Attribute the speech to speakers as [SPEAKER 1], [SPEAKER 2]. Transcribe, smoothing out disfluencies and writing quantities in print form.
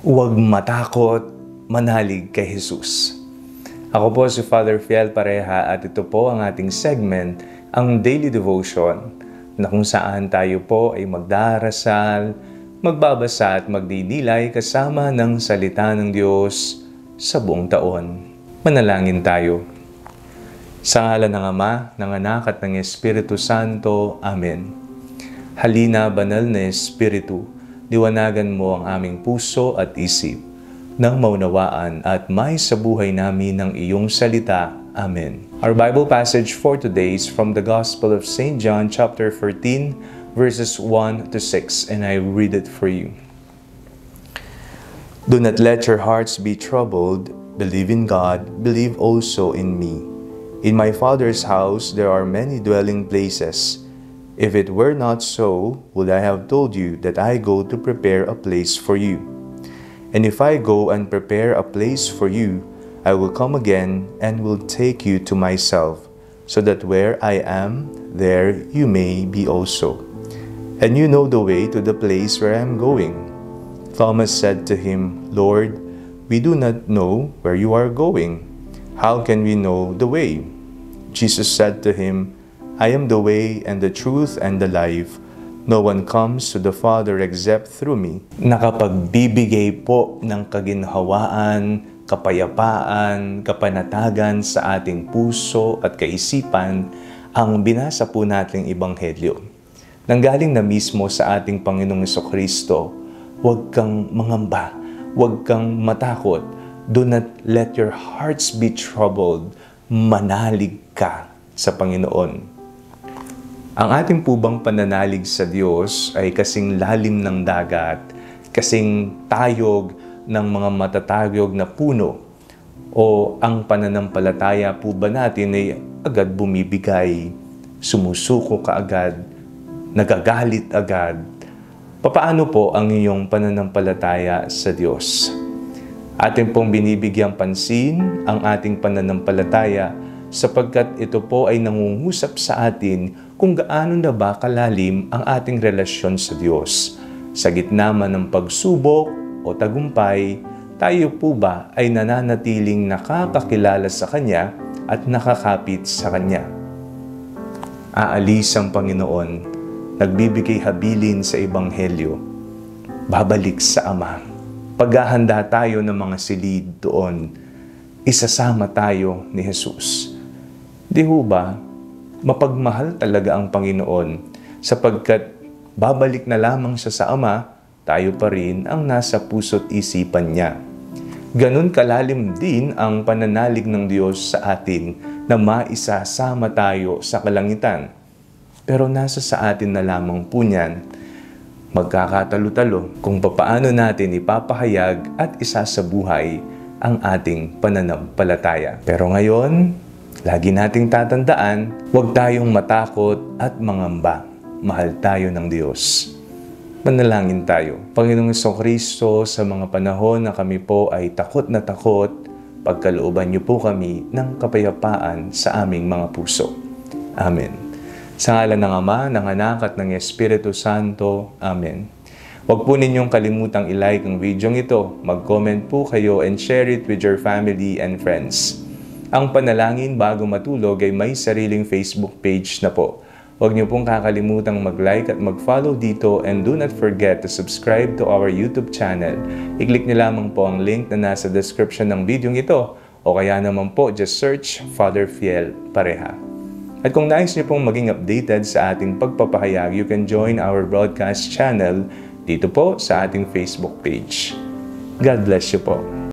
[SPEAKER 1] Huwag matakot, manalig kay Jesus. Ako po si Father Fiel Pareha at ito po ang ating segment, ang Daily Devotion, na kung saan tayo po ay magdarasal, magbabasa at magdidilay kasama ng salita ng Diyos sa buong taon. Manalangin tayo. Sa ngalan ng Ama, ng Anak at ng Espiritu Santo. Amen. Halina, banal na Espiritu, liwanagan mo ang aming puso at isip, nang maunawaan at may sa buhay namin ng iyong salita. Amen. Our Bible passage for today is from the Gospel of St. John chapter 14, verses 1 to 6, and I read it for you. Do not let your hearts be troubled. Believe in God, believe also in me. In my Father's house there are many dwelling places. If it were not so, would I have told you that I go to prepare a place for you? And if I go and prepare a place for you, I will come again and will take you to myself, so that where I am, there you may be also. And you know the way to the place where I am going. Thomas said to him, Lord, we do not know where you are going. How can we know the way? Jesus said to him, I am the way and the truth and the life. No one comes to the Father except through me. Nakapagbibigay po ng kaginhawaan, kapayapaan, kapanatagan sa ating puso at kaisipan ang binasa po nating Ebanghelyo. Nanggaling na mismo sa ating Panginoong Jesucristo, huwag kang mangamba, huwag kang matakot. Do not let your hearts be troubled. Manalig ka sa Panginoon. Ang ating po bang pananalig sa Diyos ay kasing lalim ng dagat, kasing tayog ng mga matatayog na puno, o ang pananampalataya po ba natin ay agad bumibigay, sumusuko kaagad, nagagalit agad? Papaano po ang iyong pananampalataya sa Diyos? Atin pong binibigyang pansin ang ating pananampalataya sapagkat ito po ay nangungusap sa atin kung gaano na ba kalalim ang ating relasyon sa Diyos. Sa gitna man ng pagsubok o tagumpay, tayo po ba ay nananatiling nakakakilala sa Kanya at nakakapit sa Kanya? Aalis ang Panginoon, nagbibigay habilin sa Ebanghelyo, babalik sa Ama. Paghahanda tayo ng mga silid doon, isasama tayo ni Jesus. Di ho ba, mapagmahal talaga ang Panginoon sapagkat babalik na lamang siya sa Ama, tayo pa rin ang nasa puso't isipan niya. Ganun kalalim din ang pananalig ng Diyos sa atin na maisasama tayo sa kalangitan. Pero nasa sa atin na lamang po niyan, magkakatalo-talo kung papaano natin ipapahayag at isasabuhay ang ating pananampalataya. Pero ngayon, lagi nating tatandaan, huwag tayong matakot at mangamba. Mahal tayo ng Diyos. Manalangin tayo. Panginoong Jesucristo, sa mga panahon na kami po ay takot na takot, pagkalooban niyo po kami ng kapayapaan sa aming mga puso. Amen. Sa ngalan ng Ama, ng Anak at ng Espiritu Santo. Amen. Huwag po ninyong kalimutang i-like ang video ito. Mag-comment po kayo and share it with your family and friends. Ang panalangin bago matulog ay may sariling Facebook page na po. Huwag niyo pong kakalimutang mag-like at mag-follow dito, and do not forget to subscribe to our YouTube channel. I-click niyo lamang po ang link na nasa description ng video ito, o kaya naman po just search Father Fiel Pareha. At kung nais niyo pong maging updated sa ating pagpapahayag, you can join our broadcast channel dito po sa ating Facebook page. God bless you po.